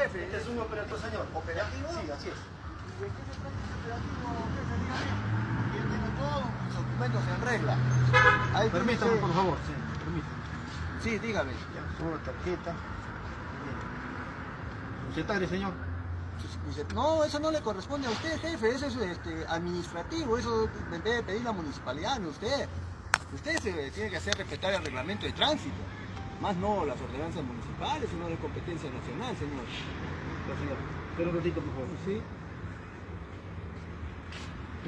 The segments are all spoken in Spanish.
jefe. Este es un operativo, señor. ¿Operativo? Sí, así es. ¿De qué se trata este operativo, jefe? Dígame. Yo tengo todos mis documentos en regla. Ahí Permítame, dice- por favor, señor. Permítame. Sí, dígame. Ya, una tarjeta. Secretario, señor. Dice, no, eso no le corresponde a usted, jefe, eso es administrativo, eso debe pedir la municipalidad, no usted. Usted se tiene que hacer respetar el reglamento de tránsito, más no las ordenanzas municipales, sino de competencia nacional, señor. Ya, señor. Espera un ratito, por favor. Sí.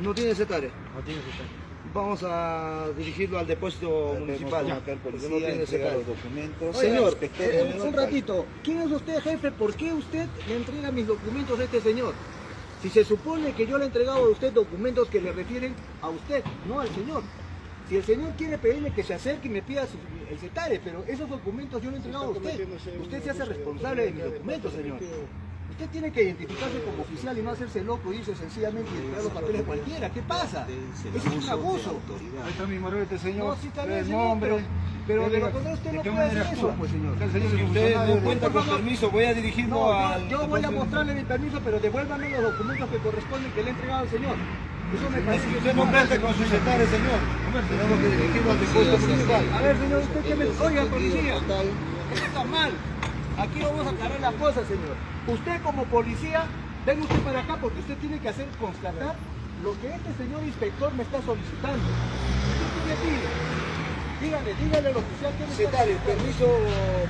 ¿No tiene secretario? No tiene secretario. Vamos a dirigirlo al depósito municipal. Ya, Porque policía, no tiene entrega secretario. los documentos. Señor, Inspector, un ratito. ¿Quién es usted, jefe? ¿Por qué usted le entrega mis documentos a este señor? Si se supone que yo le he entregado a usted documentos que le refieren a usted, no al señor. Si el señor quiere pedirle que se acerque y me pida el CETARE, pero esos documentos yo le he entregado a usted. Usted se hace responsable de mis documentos, señor. Usted tiene que identificarse como oficial y no hacerse loco y irse sencillamente y entregar los papeles a cualquiera. ¿Qué pasa? Eso es un abuso. Ahí está mi morete, señor. No, sí está bien, El señor, nombre. pero de lo contrario usted ¿De no qué puede manera hacer eso, actúa? pues, señor. El señor es Si usted funcionario no cuenta de- con permiso, voy a dirigirlo No, al... yo voy a mostrarle mi permiso, pero devuélvame los documentos que corresponden que le he entregado al señor. Eso me parece Si que usted no cuenta con su secretario, señor, tenemos que dirigirlo al depósito municipal. A ver, señor, usted que me... Oiga, policía, eso está mal. Aquí vamos a aclarar las cosas, señor. Usted como policía, venga usted para acá porque usted tiene que hacer constatar lo que este señor inspector me está solicitando. ¿Usted qué le pide? Dígale al oficial que me está Secretario, solicitando. permiso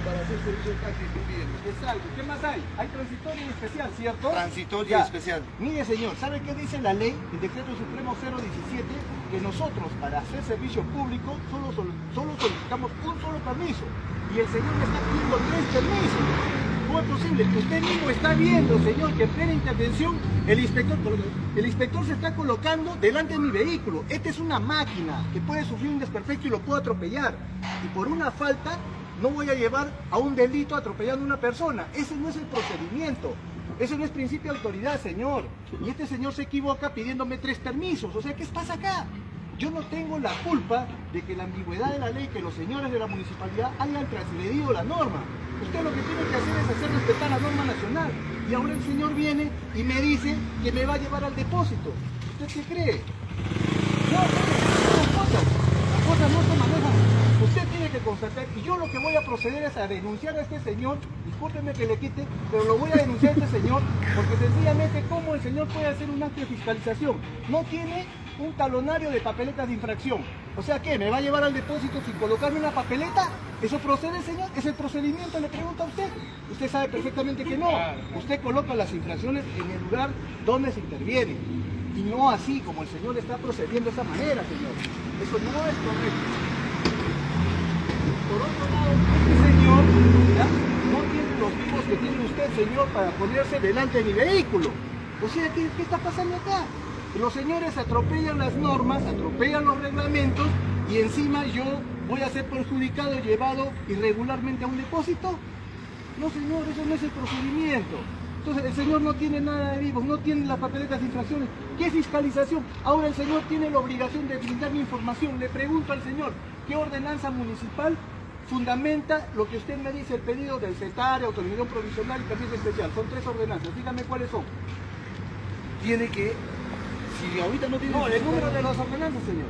para hacer servicio de taxi, estoy pidiendo. Exacto. ¿Qué más hay? Hay transitorio y especial, ¿cierto? Transitorio y Ya. especial. Mire, señor, ¿sabe qué dice la ley, el decreto supremo 017? Que nosotros, para hacer servicio público, solo solicitamos un solo permiso. Y el señor me está pidiendo 3 permisos. ¿Cómo es posible? Usted mismo está viendo, señor, que en plena intervención el inspector se está colocando delante de mi vehículo. Esta es una máquina que puede sufrir un desperfecto y lo puedo atropellar. Y por una falta no voy a llevar a un delito atropellando a una persona. Ese no es el procedimiento. Eso no es principio de autoridad, señor. Y este señor se equivoca pidiéndome 3 permisos. O sea, ¿qué pasa acá? Yo no tengo la culpa de que la ambigüedad de la ley, que los señores de la municipalidad hayan transgredido la norma. Usted lo que tiene que hacer es hacer respetar la norma nacional. Y ahora el señor viene y me dice que me va a llevar al depósito. ¿Usted qué cree? No, las cosas no se manejan. Usted tiene que constatar, y yo lo que voy a proceder es a denunciar a este señor, discúlpeme que le quite, pero lo voy a denunciar a este señor, porque sencillamente, ¿cómo el señor puede hacer un acto de fiscalización? No tiene un talonario de papeletas de infracción. O sea, ¿qué? ¿Me va a llevar al depósito sin colocarme una papeleta? ¿Eso procede, señor? ¿Es el procedimiento? Le pregunto a usted. Usted sabe perfectamente que no. Usted coloca las infracciones en el lugar donde se interviene. Y no así como el señor está procediendo de esa manera, señor. Eso no es correcto. Por otro lado, este señor, ¿ya?, no tiene los vivos que tiene usted, señor, para ponerse delante de mi vehículo. O sea, ¿qué está pasando acá? Los señores atropellan las normas, atropellan los reglamentos y encima yo voy a ser perjudicado y llevado irregularmente a un depósito. No, señor, eso no es el procedimiento. Entonces el señor no tiene nada de vivos, no tiene las papeletas de infracciones. ¿Qué fiscalización? Ahora el señor tiene la obligación de brindarme información. Le pregunto al señor, ¿qué ordenanza municipal fundamenta lo que usted me dice, el pedido del CETARE, autorización provisional y permiso especial? Son 3 ordenanzas, dígame cuáles son. Tiene que, si ahorita no tiene... No, el número de las ordenanzas, señor.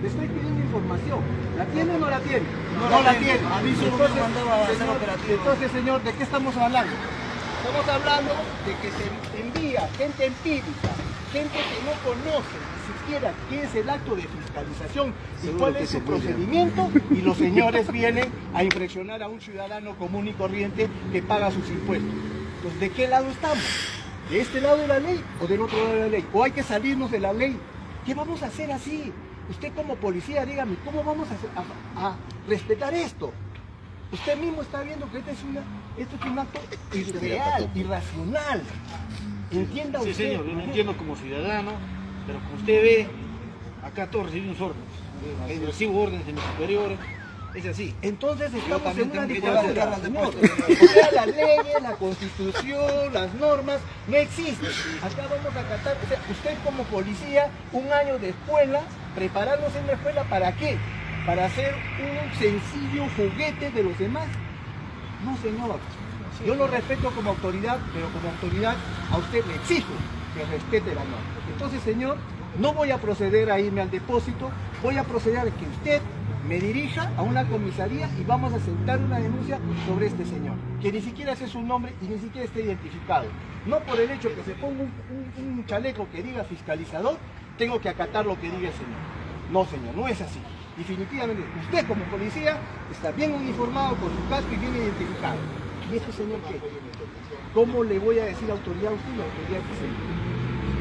Le estoy pidiendo información. ¿La tiene o no la tiene? No la tiene. A mí solo me Entonces, mandaba a hacer señor, operativo. entonces, señor, ¿de qué estamos hablando? Estamos hablando de que se envía gente empírica, gente que no conoce ni siquiera qué es el acto de fiscalización y Seguro cuál que es su se puede. procedimiento, y los señores vienen a infraccionar a un ciudadano común y corriente que paga sus impuestos. Entonces, ¿de qué lado estamos? ¿De este lado de la ley o del otro lado de la ley? ¿O hay que salirnos de la ley? ¿Qué vamos a hacer así? Usted como policía, dígame, ¿cómo vamos a respetar esto? Usted mismo está viendo que esto es un acto irreal, irracional. Entienda Sí, usted. señor, yo lo entiendo como ciudadano, pero como usted ve, acá todos recibimos órdenes. Recibo órdenes de mis superiores, es así. Entonces estamos también en una tengo que llevar el dictadura, carro al señor. depósito. O sea, las leyes, la constitución, las normas no existen. Acá vamos a acatar, o sea, usted como policía, un año de escuela, preparándose en la escuela, ¿para qué? Para hacer un sencillo juguete de los demás. No, señor. Yo lo respeto como autoridad, pero como autoridad a usted le exijo que respete la norma. Entonces, señor, no voy a proceder a irme al depósito, voy a proceder a que usted me dirija a una comisaría y vamos a sentar una denuncia sobre este señor, que ni siquiera sé su nombre y ni siquiera está identificado. No por el hecho que se ponga un chaleco que diga fiscalizador, tengo que acatar lo que diga el señor. No, señor, no es así. Definitivamente, usted como policía está bien uniformado con su casco y bien identificado. ¿Y este señor qué? ¿Cómo le voy a decir autoridad a usted y la autoridad que se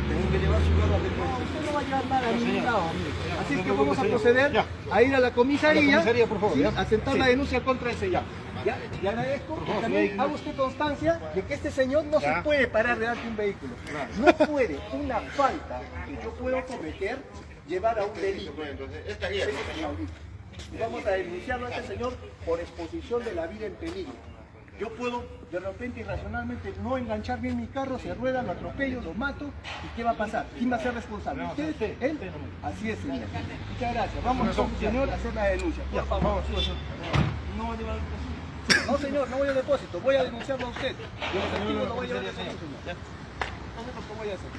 Tengo que llevar su carro al No, depósito. usted no va a llevar nada a No, ningún señor. lado. Ya, Así no es que me vamos a preocupe, proceder señor. a ir a la comisaría, A la comisaría, por favor, sí, ya. a sentar Sí. la denuncia contra el señor. Ya, le agradezco. Por Y favor, también señor. haga usted constancia de que este señor no Ya. se puede parar delante de un vehículo. No puede una falta que yo puedo cometer llevar a un delito. Ese es inaudito. Y vamos a denunciarlo a este señor por exposición de la vida en peligro. Yo puedo de repente irracionalmente no enganchar bien mi carro, se rueda, lo atropello, lo mato, ¿y qué va a pasar? ¿Quién va a ser responsable? No, ¿Usted? usted. ¿Él? Usted nomás. Así es, señor. Muchas gracias. Vamos entonces, señor, a hacer la denuncia. Por favor. No va a llevar No, señor, no voy al depósito, voy a denunciarlo a usted. Yo lo voy a llevar al depósito, señor. Ya. Entonces, ¿cómo voy a hacer?